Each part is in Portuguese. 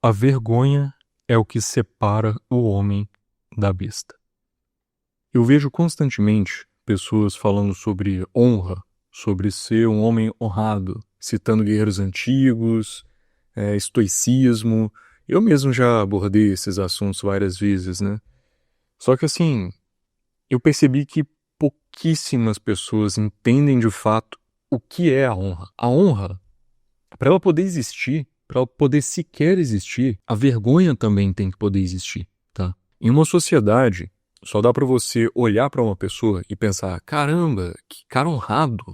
A vergonha é o que separa o homem da besta. Eu vejo constantemente pessoas falando sobre honra, sobre ser um homem honrado, citando guerreiros antigos, estoicismo. Eu mesmo já abordei esses assuntos várias vezes, né? Só que assim, eu percebi que pouquíssimas pessoas entendem de fato o que é a honra. A honra, para ela poder existir, para ela poder sequer existir, a vergonha também tem que poder existir, tá? Em uma sociedade, só dá para você olhar para uma pessoa e pensar, caramba, que cara honrado.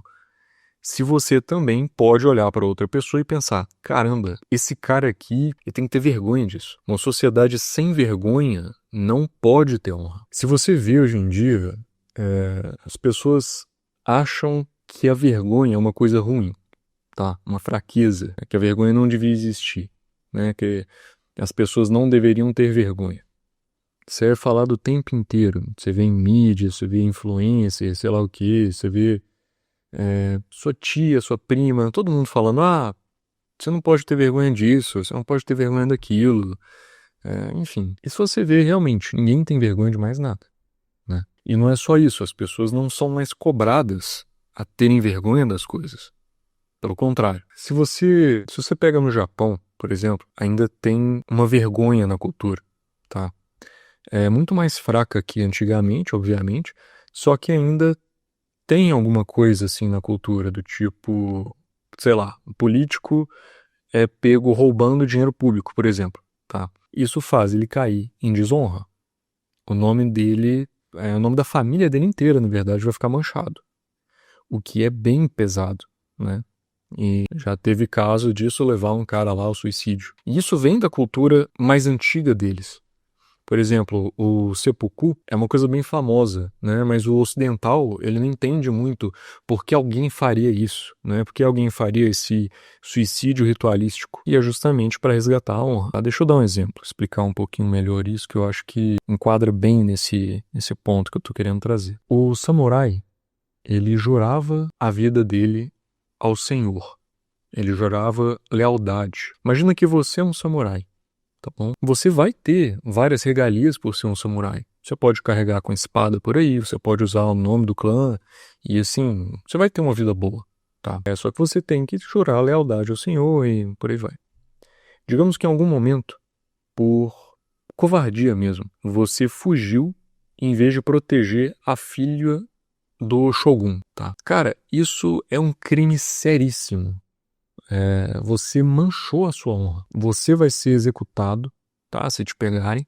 Se você também pode olhar para outra pessoa e pensar, caramba, esse cara aqui, ele tem que ter vergonha disso. Uma sociedade sem vergonha não pode ter honra. Se você vê hoje em dia, as pessoas acham que a vergonha é uma coisa ruim, tá? Uma fraqueza, que a vergonha não devia existir, né? Que as pessoas não deveriam ter vergonha. Isso é falado o tempo inteiro. Você vê em mídia, você vê influencer, sei lá o que, você vê sua tia, sua prima, todo mundo falando, você não pode ter vergonha disso, você não pode ter vergonha daquilo. Enfim, e se você vê realmente, ninguém tem vergonha de mais nada, né? E não é só isso, as pessoas não são mais cobradas a terem vergonha das coisas. Pelo contrário, se você pega no Japão, por exemplo, ainda tem uma vergonha na cultura, tá? É muito mais fraca que antigamente, obviamente, só que ainda tem alguma coisa assim na cultura do tipo, sei lá, o político é pego roubando dinheiro público, por exemplo, tá? Isso faz ele cair em desonra. O nome dele, o nome da família dele inteira, na verdade, vai ficar manchado. O que é bem pesado, né? E já teve caso disso levar um cara lá ao suicídio. E isso vem da cultura mais antiga deles. Por exemplo, o seppuku é uma coisa bem famosa, né? Mas o ocidental, ele não entende muito por que alguém faria isso, né? Por que alguém faria esse suicídio ritualístico. E é justamente para resgatar a honra. Deixa eu dar um exemplo, explicar um pouquinho melhor isso, que eu acho que enquadra bem nesse ponto que eu tô querendo trazer. O samurai, ele jurava a vida dele ao Senhor. Ele jurava lealdade. Imagina que você é um samurai. Tá bom? Você vai ter várias regalias por ser um samurai. Você pode carregar com espada por aí, você pode usar o nome do clã, e assim, você vai ter uma vida boa, tá? É só que você tem que jurar lealdade ao Senhor e por aí vai. Digamos que em algum momento, por covardia mesmo, você fugiu em vez de proteger a filha do Shogun, tá? Cara, isso é um crime seríssimo. Você manchou a sua honra. Você vai ser executado, tá? Se te pegarem.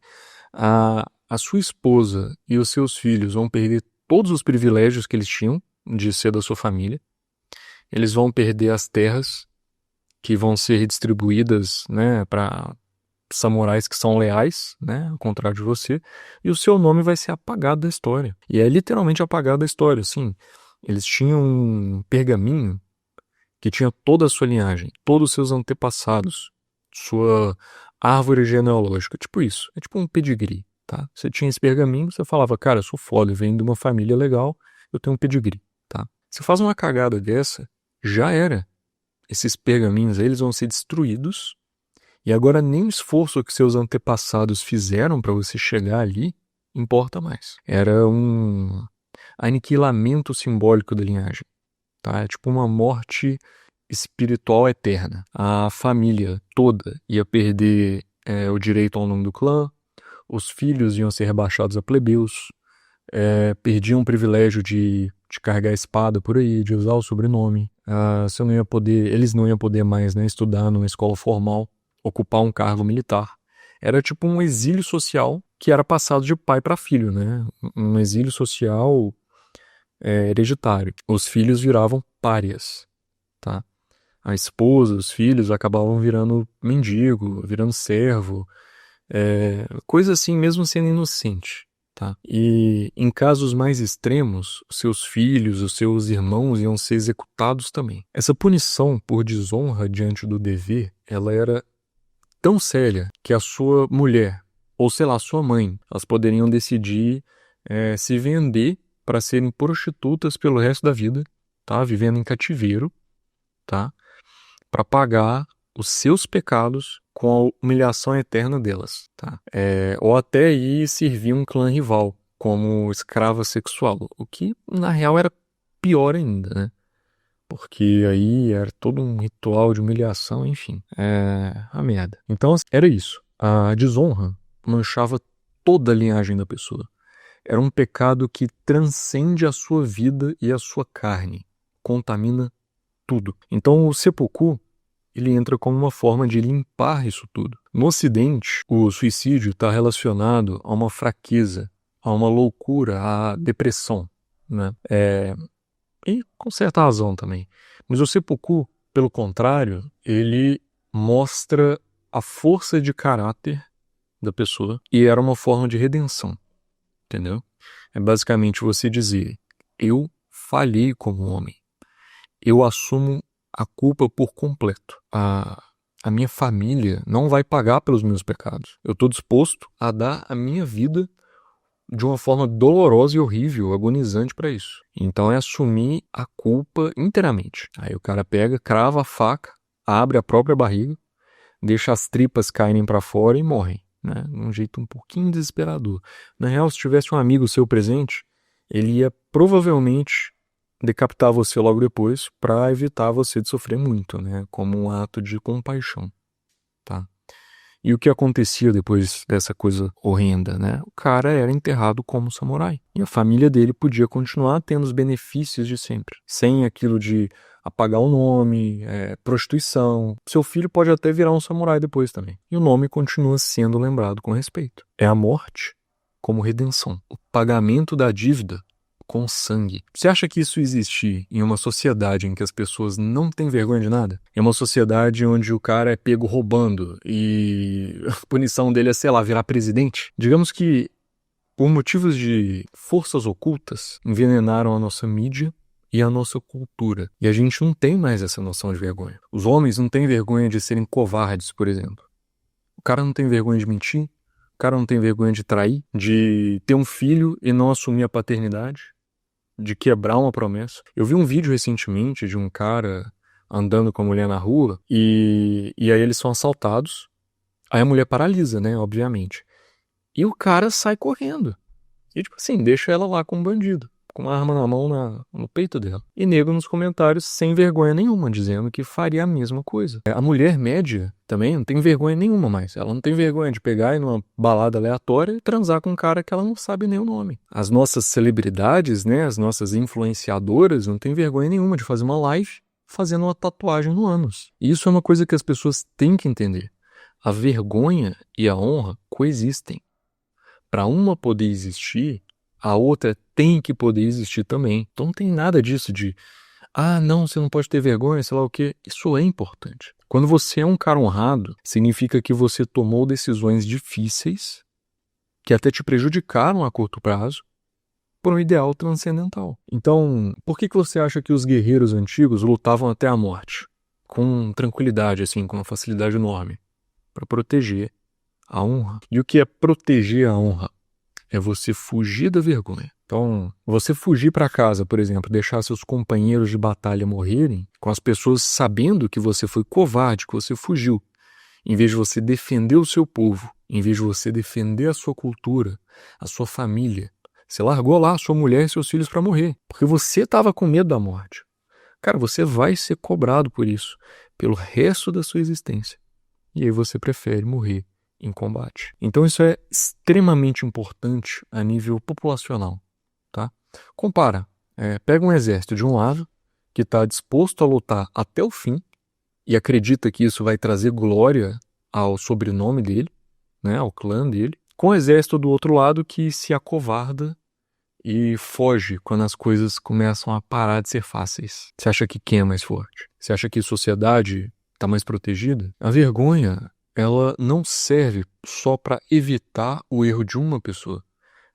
A sua esposa e os seus filhos vão perder todos os privilégios que eles tinham de ser da sua família. Eles vão perder as terras que vão ser redistribuídas, né, para samurais que são leais, né, ao contrário de você. E o seu nome vai ser apagado da história. E é literalmente apagado da história, assim. Eles tinham um pergaminho que tinha toda a sua linhagem, todos os seus antepassados, sua árvore genealógica, tipo isso, é tipo um pedigree, tá? Você tinha esse pergaminho, você falava, cara, eu sou foda, eu venho de uma família legal, eu tenho um pedigree, tá? Você faz uma cagada dessa, já era. Esses pergaminhos aí, eles vão ser destruídos, e agora nem o esforço que seus antepassados fizeram para você chegar ali importa mais. Era um aniquilamento simbólico da linhagem. Tá? É tipo uma morte espiritual eterna. A família toda ia perder o direito ao nome do clã, os filhos iam ser rebaixados a plebeus, perdiam o privilégio de carregar a espada por aí, de usar o sobrenome. Você não ia poder, eles não iam poder mais, né, estudar numa escola formal, ocupar um cargo militar. Era tipo um exílio social que era passado de pai para filho, né? Um exílio social hereditário. Os filhos viravam párias, tá? A esposa, os filhos acabavam virando mendigo, virando servo, coisa assim mesmo sendo inocente, tá? E em casos mais extremos, os seus filhos, os seus irmãos iam ser executados também. Essa punição por desonra diante do dever, ela era tão séria que a sua mulher, ou sei lá, sua mãe, elas poderiam decidir se vender para serem prostitutas pelo resto da vida, tá? Vivendo em cativeiro, tá? Para pagar os seus pecados com a humilhação eterna delas, tá? Ou até ir servir um clã rival como escrava sexual, o que na real era pior ainda, né? Porque aí era todo um ritual de humilhação, enfim, a merda. Então era isso. A desonra manchava toda a linhagem da pessoa. Era um pecado que transcende a sua vida e a sua carne, contamina tudo. Então o seppuku, ele entra como uma forma de limpar isso tudo. No Ocidente, o suicídio está relacionado a uma fraqueza, a uma loucura, à depressão, né? E com certa razão também. Mas o seppuku, pelo contrário, ele mostra a força de caráter da pessoa e era uma forma de redenção, entendeu? É basicamente você dizer, eu falhei como homem, eu assumo a culpa por completo. A minha família não vai pagar pelos meus pecados. Eu estou disposto a dar a minha vida de uma forma dolorosa e horrível, agonizante para isso. Então é assumir a culpa inteiramente. Aí o cara pega, crava a faca, abre a própria barriga, deixa as tripas caírem para fora e morrem, né? De um jeito um pouquinho desesperador. Na real, se tivesse um amigo seu presente, ele ia provavelmente decapitar você logo depois para evitar você de sofrer muito, né? Como um ato de compaixão, tá? E o que acontecia depois dessa coisa horrenda, né? O cara era enterrado como samurai. E a família dele podia continuar tendo os benefícios de sempre. Sem aquilo de apagar o nome, prostituição. Seu filho pode até virar um samurai depois também. E o nome continua sendo lembrado com respeito. É a morte como redenção. O pagamento da dívida com sangue. Você acha que isso existe em uma sociedade em que as pessoas não têm vergonha de nada? Em uma sociedade onde o cara é pego roubando e a punição dele é, sei lá, virar presidente? Digamos que por motivos de forças ocultas envenenaram a nossa mídia e a nossa cultura. E a gente não tem mais essa noção de vergonha. Os homens não têm vergonha de serem covardes, por exemplo. O cara não tem vergonha de mentir. O cara não tem vergonha de trair, de ter um filho e não assumir a paternidade, de quebrar uma promessa. Eu vi um vídeo recentemente de um cara andando com a mulher na rua e aí eles são assaltados. Aí a mulher paralisa, né, obviamente. E o cara sai correndo. E tipo assim, deixa ela lá com um bandido, com uma arma na mão no peito dela. E nego nos comentários sem vergonha nenhuma, dizendo que faria a mesma coisa. A mulher média também não tem vergonha nenhuma mais. Ela não tem vergonha de pegar e ir numa balada aleatória e transar com um cara que ela não sabe nem o nome. As nossas celebridades, né, as nossas influenciadoras não têm vergonha nenhuma de fazer uma live fazendo uma tatuagem no ânus. E isso é uma coisa que as pessoas têm que entender. A vergonha e a honra coexistem. Para uma poder existir, a outra tem que poder existir também. Então não tem nada disso de, não, você não pode ter vergonha, sei lá o quê. Isso é importante. Quando você é um cara honrado, significa que você tomou decisões difíceis que até te prejudicaram a curto prazo por um ideal transcendental. Então, por que você acha que os guerreiros antigos lutavam até a morte? Com tranquilidade, assim, com uma facilidade enorme. Para proteger a honra. E o que é proteger a honra? É você fugir da vergonha. Então, você fugir para casa, por exemplo, deixar seus companheiros de batalha morrerem, com as pessoas sabendo que você foi covarde, que você fugiu, em vez de você defender o seu povo, em vez de você defender a sua cultura, a sua família, você largou lá a sua mulher e seus filhos para morrer, porque você estava com medo da morte. Cara, você vai ser cobrado por isso, pelo resto da sua existência. E aí você prefere morrer em combate. Então isso é extremamente importante a nível populacional, tá? Compara, pega um exército de um lado que está disposto a lutar até o fim e acredita que isso vai trazer glória ao sobrenome dele, né, ao clã dele, com o exército do outro lado que se acovarda e foge quando as coisas começam a parar de ser fáceis. Você acha que quem é mais forte? Você acha que a sociedade está mais protegida? A vergonha, ela não serve só para evitar o erro de uma pessoa.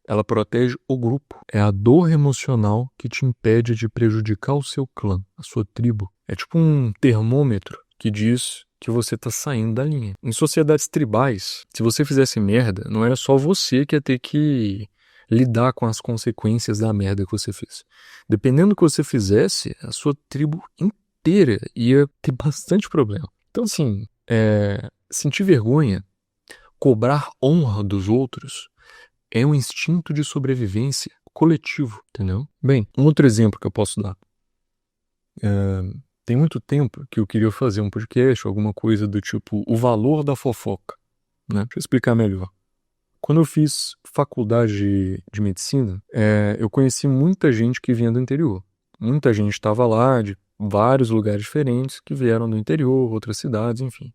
Ela protege o grupo. É a dor emocional que te impede de prejudicar o seu clã, a sua tribo. É tipo um termômetro que diz que você está saindo da linha. Em sociedades tribais, se você fizesse merda, não era só você que ia ter que lidar com as consequências da merda que você fez. Dependendo do que você fizesse, a sua tribo inteira ia ter bastante problema. Então, assim, sentir vergonha, cobrar honra dos outros, é um instinto de sobrevivência coletivo, entendeu? Bem, um outro exemplo que eu posso dar. Tem muito tempo que eu queria fazer um podcast, alguma coisa do tipo o valor da fofoca, né? Deixa eu explicar melhor. Quando eu fiz faculdade de medicina, eu conheci muita gente que vinha do interior. Muita gente estava lá, de vários lugares diferentes, que vieram do interior, outras cidades, enfim.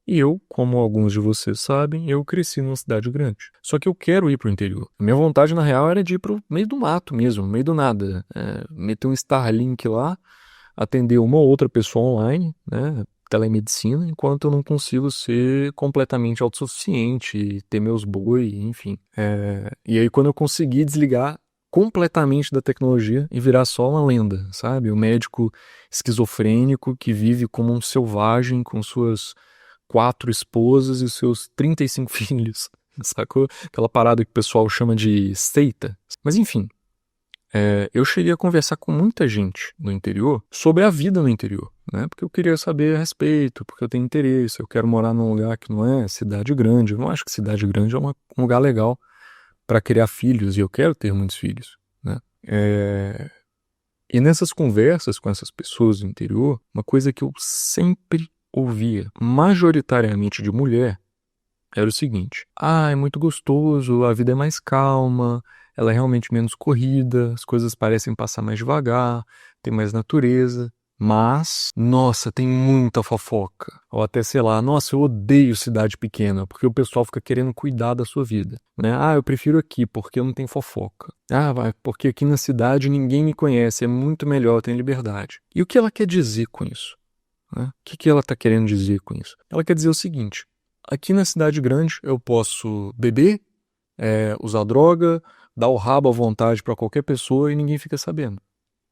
E eu, como alguns de vocês sabem, eu cresci numa cidade grande. Só que eu quero ir pro interior. A minha vontade, na real, era de ir pro meio do mato mesmo, meio do nada. Meter um Starlink lá, atender uma ou outra pessoa online, né? Telemedicina, enquanto eu não consigo ser completamente autossuficiente, ter meus boi, enfim. E aí quando eu conseguir desligar completamente da tecnologia e virar só uma lenda, sabe? O médico esquizofrênico que vive como um selvagem com suas 4 esposas e seus 35 filhos, sacou? Aquela parada que o pessoal chama de seita. Mas enfim, eu cheguei a conversar com muita gente no interior sobre a vida no interior, né? Porque eu queria saber a respeito, porque eu tenho interesse, eu quero morar num lugar que não é cidade grande. Eu não acho que cidade grande é um lugar legal para criar filhos, e eu quero ter muitos filhos, né? E nessas conversas com essas pessoas do interior, uma coisa que eu sempre ouvia, majoritariamente de mulher, era o seguinte: é muito gostoso, a vida é mais calma, ela é realmente menos corrida, as coisas parecem passar mais devagar, tem mais natureza. Mas, nossa, tem muita fofoca. Ou até, sei lá, nossa, eu odeio cidade pequena, porque o pessoal fica querendo cuidar da sua vida, né? Eu prefiro aqui, porque não tem fofoca. Porque aqui na cidade ninguém me conhece, é muito melhor, tem liberdade. E o que ela quer dizer com isso? Né? O que ela está querendo dizer com isso? Ela quer dizer o seguinte: aqui na cidade grande eu posso beber, usar droga, dar o rabo à vontade para qualquer pessoa e ninguém fica sabendo.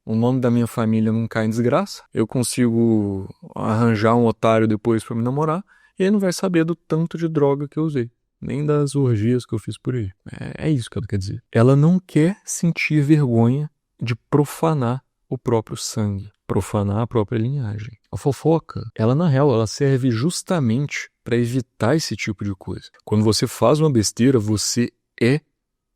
O nome da minha família não cai em desgraça, eu consigo arranjar um otário depois para me namorar e ele não vai saber do tanto de droga que eu usei, nem das orgias que eu fiz por aí. É isso que ela quer dizer. Ela não quer sentir vergonha de profanar o próprio sangue, profanar a própria linhagem. A fofoca, ela na real, ela serve justamente para evitar esse tipo de coisa. Quando você faz uma besteira, você é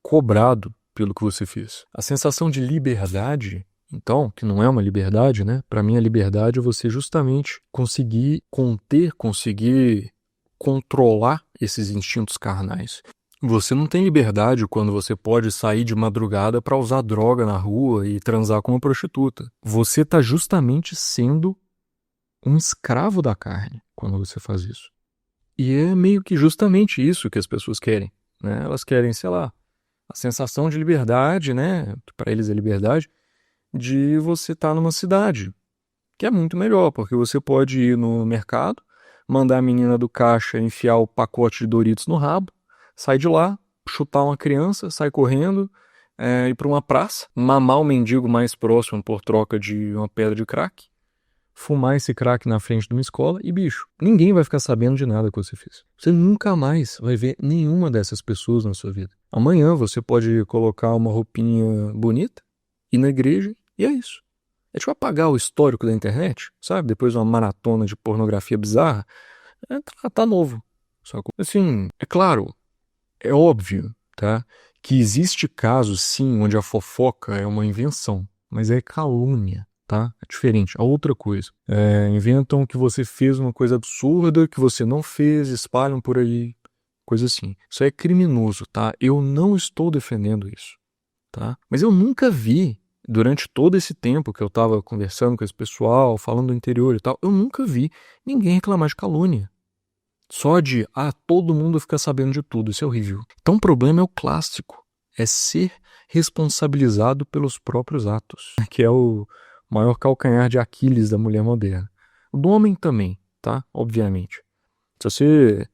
cobrado pelo que você fez. A sensação de liberdade, então, que não é uma liberdade, né? Para mim, a liberdade é você justamente conseguir conter, conseguir controlar esses instintos carnais. Você não tem liberdade quando você pode sair de madrugada para usar droga na rua e transar com uma prostituta. Você está justamente sendo um escravo da carne quando você faz isso. E é meio que justamente isso que as pessoas querem, né? Elas querem, sei lá, a sensação de liberdade, né? Que para eles é liberdade, de você estar numa cidade, que é muito melhor, porque você pode ir no mercado, mandar a menina do caixa enfiar o pacote de Doritos no rabo, sair de lá, chutar uma criança, sair correndo, ir para uma praça, mamar o mendigo mais próximo por troca de uma pedra de crack, fumar esse crack na frente de uma escola e, bicho, ninguém vai ficar sabendo de nada que você fez. Você nunca mais vai ver nenhuma dessas pessoas na sua vida. Amanhã você pode colocar uma roupinha bonita, ir na igreja e é isso. É tipo apagar o histórico da internet, sabe? Depois de uma maratona de pornografia bizarra, tá novo. Só que, assim, é claro, é óbvio, tá? Que existe casos, sim, onde a fofoca é uma invenção, mas é calúnia, tá? É diferente. A outra coisa. Inventam que você fez uma coisa absurda, que você não fez, espalham por aí, coisa assim. Isso é criminoso, tá? Eu não estou defendendo isso, tá? Mas eu nunca vi, durante todo esse tempo que eu estava conversando com esse pessoal, falando do interior e tal, eu nunca vi ninguém reclamar de calúnia. Só de, todo mundo fica sabendo de tudo, isso é horrível. Então o problema é o clássico, é ser responsabilizado pelos próprios atos, que é o maior calcanhar de Aquiles da mulher moderna. O do homem também, tá? Obviamente. Se você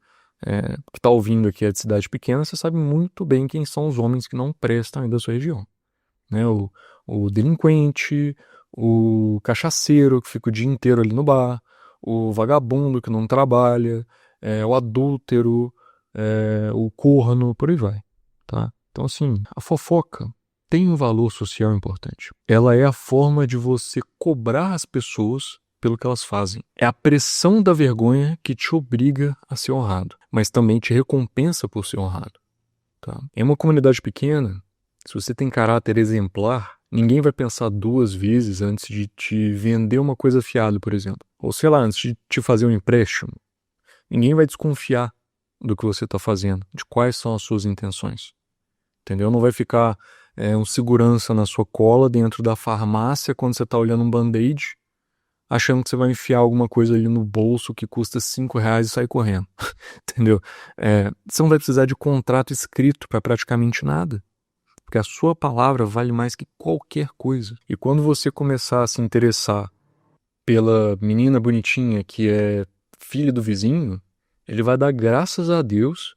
que está ouvindo aqui é de cidade pequena, você sabe muito bem quem são os homens que não prestam aí da sua região. Né? O delinquente, o cachaceiro que fica o dia inteiro ali no bar, o vagabundo que não trabalha, o adúltero, o corno, por aí vai, tá? Então, assim, a fofoca tem um valor social importante. Ela é a forma de você cobrar as pessoas pelo que elas fazem. É a pressão da vergonha que te obriga a ser honrado, mas também te recompensa por ser honrado. Tá? Em uma comunidade pequena, se você tem caráter exemplar, ninguém vai pensar duas vezes antes de te vender uma coisa fiada, por exemplo. Ou sei lá, antes de te fazer um empréstimo. Ninguém vai desconfiar do que você está fazendo, de quais são as suas intenções. Entendeu? Não vai ficar um segurança na sua cola dentro da farmácia quando você está olhando um band-aid, achando que você vai enfiar alguma coisa ali no bolso que custa R$ 5 e sair correndo. Entendeu? Você não vai precisar de contrato escrito para praticamente nada. Porque a sua palavra vale mais que qualquer coisa. E quando você começar a se interessar pela menina bonitinha que é filha do vizinho, ele vai dar graças a Deus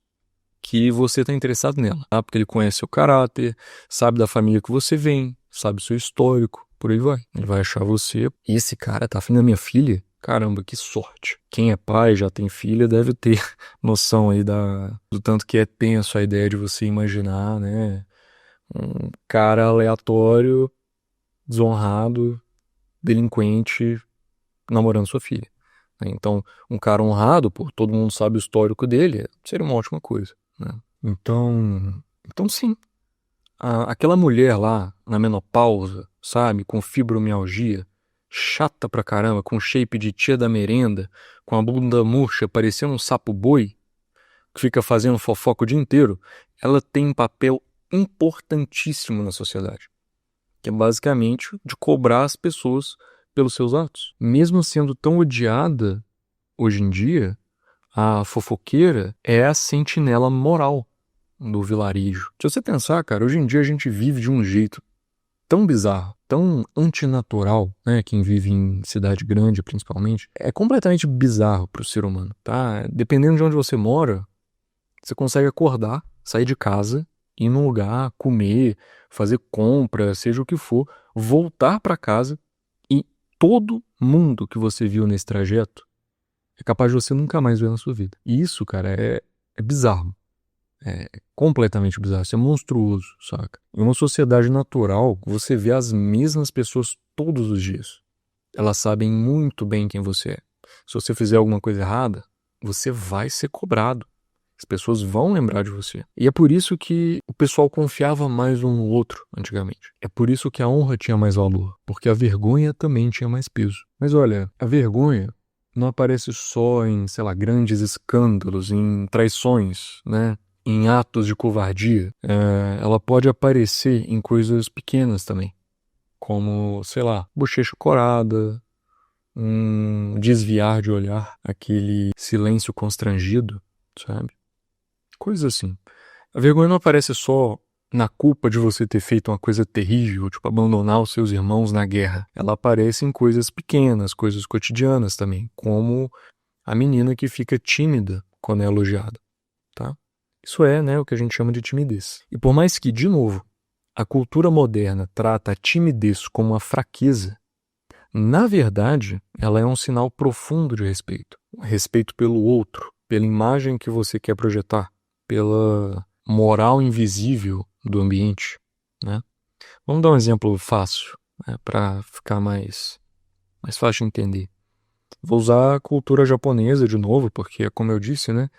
que você está interessado nela, tá? Porque ele conhece seu caráter, sabe da família que você vem, sabe o seu histórico, por aí vai. Ele vai achar você, esse cara tá afim da minha filha? Caramba, que sorte. Quem é pai, já tem filha, deve ter noção aí do tanto que é tenso a ideia de você imaginar, né? Um cara aleatório, desonrado, delinquente, namorando sua filha. Então, um cara honrado, pô, todo mundo sabe o histórico dele, seria uma ótima coisa, né? Então sim, aquela mulher lá, na menopausa, sabe, com fibromialgia, chata pra caramba, com shape de tia da merenda, com a bunda murcha, parecendo um sapo boi, que fica fazendo fofoca o dia inteiro, ela tem um papel importantíssimo na sociedade, que é basicamente de cobrar as pessoas pelos seus atos. Mesmo sendo tão odiada hoje em dia, a fofoqueira é a sentinela moral do vilarejo. Se você pensar, cara, hoje em dia a gente vive de um jeito tão bizarro, tão antinatural, né? Quem vive em cidade grande, principalmente, é completamente bizarro pro ser humano, tá? Dependendo de onde você mora, você consegue acordar, sair de casa, ir num lugar, comer, fazer compra, seja o que for, voltar pra casa e todo mundo que você viu nesse trajeto é capaz de você nunca mais ver na sua vida. E isso, cara, é bizarro. É completamente bizarro. Isso é monstruoso, saca? Em uma sociedade natural, você vê as mesmas pessoas todos os dias. Elas sabem muito bem quem você é. Se você fizer alguma coisa errada, você vai ser cobrado. As pessoas vão lembrar de você. E é por isso que o pessoal confiava mais um no outro antigamente. É por isso que a honra tinha mais valor. Porque a vergonha também tinha mais peso. Mas olha, a vergonha não aparece só em, sei lá, grandes escândalos, em traições, né? Em atos de covardia. Ela pode aparecer em coisas pequenas também. Como, sei lá, bochecha corada, um desviar de olhar, aquele silêncio constrangido, sabe? Coisas assim. A vergonha não aparece só na culpa de você ter feito uma coisa terrível, tipo abandonar os seus irmãos na guerra. Ela aparece em coisas pequenas, coisas cotidianas também, como a menina que fica tímida quando é elogiada, tá? Isso é, né, o que a gente chama de timidez. E por mais que, de novo, a cultura moderna trata a timidez como uma fraqueza, na verdade, ela é um sinal profundo de respeito. Respeito pelo outro, pela imagem que você quer projetar, pela moral invisível do ambiente, né? Vamos dar um exemplo fácil, né, para ficar mais fácil de entender. Vou usar a cultura japonesa de novo, porque é como eu disse, né?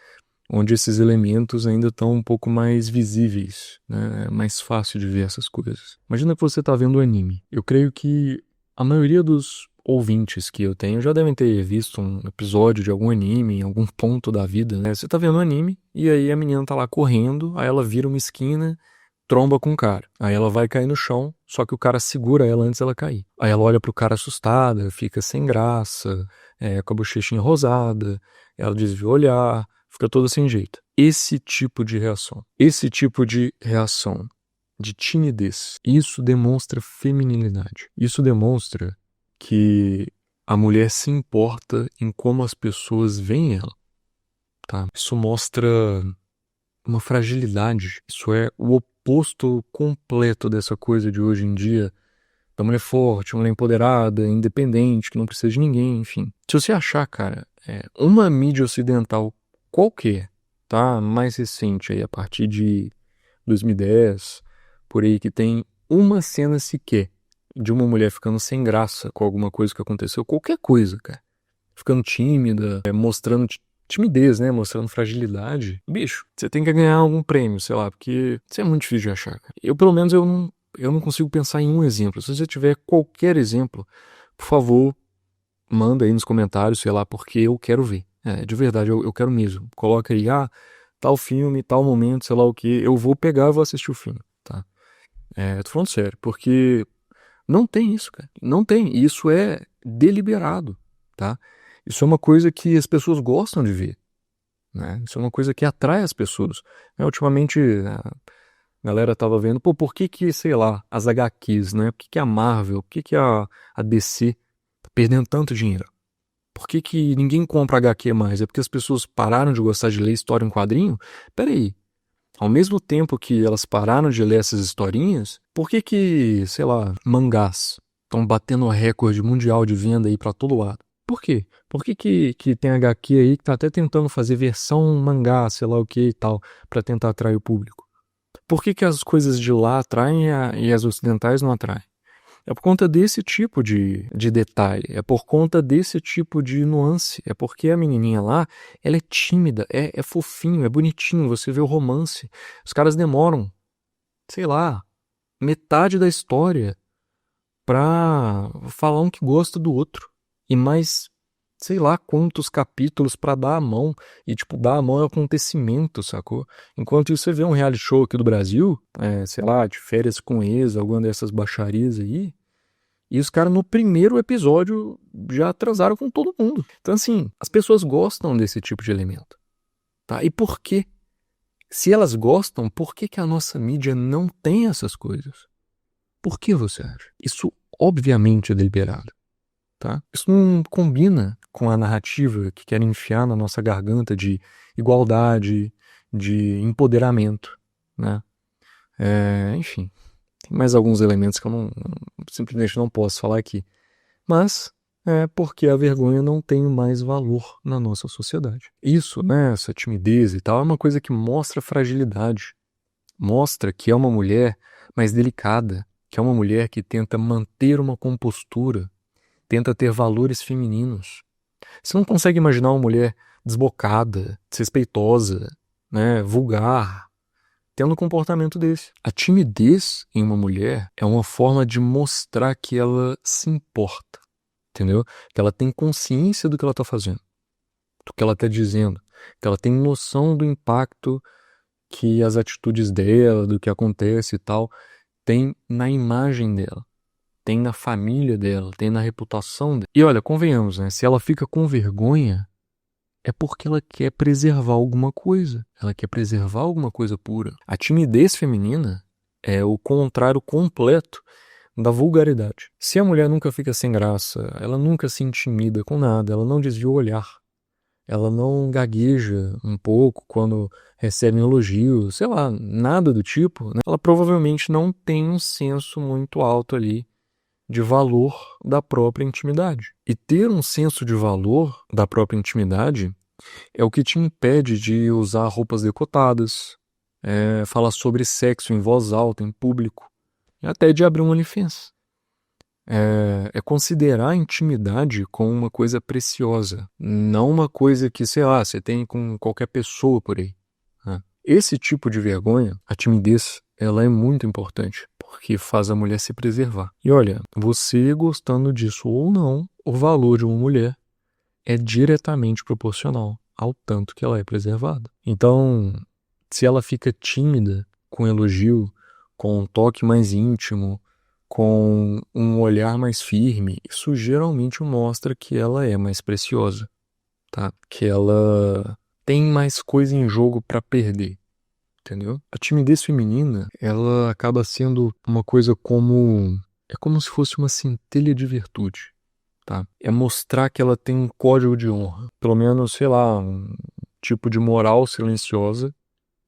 Onde esses elementos ainda estão um pouco mais visíveis, né? É mais fácil de ver essas coisas. Imagina que você está vendo um anime. Eu creio que a maioria dos ouvintes que eu tenho já devem ter visto um episódio de algum anime em algum ponto da vida, né? Você tá vendo um anime e aí a menina tá lá correndo, aí ela vira uma esquina, tromba com o cara. Aí ela vai cair no chão, só que o cara segura ela antes dela cair. Aí ela olha pro cara assustada, fica sem graça, com a bochechinha rosada, ela desvia o olhar, fica toda sem jeito. Esse tipo de reação de timidez, isso demonstra feminilidade. Isso demonstra que a mulher se importa em como as pessoas veem ela, tá? Isso mostra uma fragilidade. Isso é o oposto completo dessa coisa de hoje em dia, da mulher forte, uma mulher empoderada, independente, que não precisa de ninguém, enfim. Se você achar, cara, uma mídia ocidental qualquer, tá? Mais recente aí, a partir de 2010, por aí, que tem uma cena sequer de uma mulher ficando sem graça com alguma coisa que aconteceu, qualquer coisa, cara. Ficando tímida, mostrando timidez, né? Mostrando fragilidade. Bicho, você tem que ganhar algum prêmio, sei lá, porque isso é muito difícil de achar, cara. Pelo menos, eu não consigo pensar em um exemplo. Se você tiver qualquer exemplo, por favor, manda aí nos comentários, sei lá, porque eu quero ver. De verdade, eu quero mesmo. Coloca aí, tal filme, tal momento, sei lá o que. Eu vou pegar e vou assistir o filme, tá? Tô falando sério, porque não tem isso, cara. Não tem. Isso é deliberado, tá? Isso é uma coisa que as pessoas gostam de ver, né? Isso é uma coisa que atrai as pessoas. Ultimamente, a galera tava vendo, por que, sei lá, as HQs, né? Por que a Marvel, por que a DC tá perdendo tanto dinheiro? Por que ninguém compra HQ mais? É porque as pessoas pararam de gostar de ler história em quadrinho? Peraí. Ao mesmo tempo que elas pararam de ler essas historinhas, por que, sei lá, mangás estão batendo recorde mundial de venda aí pra todo lado? Por quê? Por que tem HQ aí que tá até tentando fazer versão mangá, sei lá o que e tal, pra tentar atrair o público? Por que as coisas de lá atraem e as ocidentais não atraem? É por conta desse tipo de detalhe, é por conta desse tipo de nuance, é porque a menininha lá, ela é tímida, é fofinho, é bonitinho, você vê o romance. Os caras demoram, sei lá, metade da história pra falar um que gosta do outro. E mais, sei lá quantos capítulos pra dar a mão. E, tipo, dar a mão é um acontecimento, sacou? Enquanto isso, você vê um reality show aqui do Brasil, sei lá, de férias com ex, alguma dessas baixarias aí, e os caras no primeiro episódio já transaram com todo mundo. Então, assim, as pessoas gostam desse tipo de elemento, tá? E por quê? Se elas gostam, por que a nossa mídia não tem essas coisas? Por que você acha? Isso, obviamente, é deliberado, tá? Isso não combina com a narrativa que querem enfiar na nossa garganta de igualdade, de empoderamento, né? Enfim, tem mais alguns elementos que eu simplesmente não posso falar aqui. Mas é porque a vergonha não tem mais valor na nossa sociedade. Isso, né, essa timidez e tal, é uma coisa que mostra fragilidade. Mostra que é uma mulher mais delicada, que é uma mulher que tenta manter uma compostura, tenta ter valores femininos. Você não consegue imaginar uma mulher desbocada, desrespeitosa, né, vulgar, tendo um comportamento desse. A timidez em uma mulher é uma forma de mostrar que ela se importa, entendeu? Que ela tem consciência do que ela está fazendo, do que ela está dizendo, que ela tem noção do impacto que as atitudes dela, do que acontece e tal, tem na imagem dela, tem na família dela, tem na reputação dela. E olha, convenhamos, né? Se ela fica com vergonha, é porque ela quer preservar alguma coisa. Ela quer preservar alguma coisa pura. A timidez feminina é o contrário completo da vulgaridade. Se a mulher nunca fica sem graça, ela nunca se intimida com nada, ela não desvia o olhar, ela não gagueja um pouco quando recebe um elogio, sei lá, nada do tipo, né? Ela provavelmente não tem um senso muito alto ali de valor da própria intimidade. E ter um senso de valor da própria intimidade é o que te impede de usar roupas decotadas, falar sobre sexo em voz alta, em público, e até de abrir um OnlyFans. É considerar a intimidade como uma coisa preciosa, não uma coisa que, sei lá, você tem com qualquer pessoa por aí, né? Esse tipo de vergonha, a timidez, ela é muito importante, porque faz a mulher se preservar. E olha, você gostando disso ou não, o valor de uma mulher é diretamente proporcional ao tanto que ela é preservada. Então, se ela fica tímida com elogio, com um toque mais íntimo, com um olhar mais firme, isso geralmente mostra que ela é mais preciosa, tá? Que ela tem mais coisa em jogo para perder, entendeu? A timidez feminina, ela acaba sendo uma coisa como é como se fosse uma centelha de virtude, tá? É mostrar que ela tem um código de honra, pelo menos, sei lá, um tipo de moral silenciosa,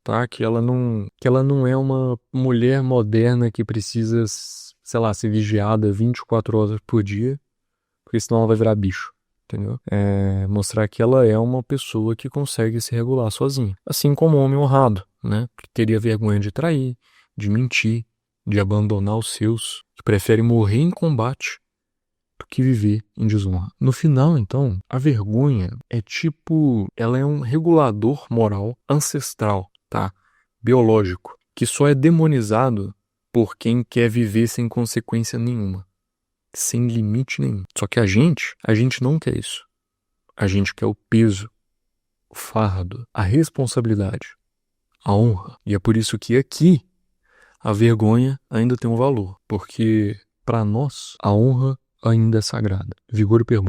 tá? Que ela não é uma mulher moderna que precisa, sei lá, ser vigiada 24 horas por dia, porque senão ela vai virar bicho, entendeu? Mostrar que ela é uma pessoa que consegue se regular sozinha. Assim como um homem honrado, né? Que teria vergonha de trair, de mentir, de abandonar os seus, que preferem morrer em combate do que viver em desonra. No final, então, a vergonha ela é um regulador moral ancestral, tá? Biológico, que só é demonizado por quem quer viver sem consequência nenhuma, sem limite nenhum. Só que a gente não quer isso. A gente quer o peso, o fardo, a responsabilidade, a honra. E é por isso que aqui a vergonha ainda tem um valor, porque para nós a honra ainda é sagrada. Vigor e Permuta.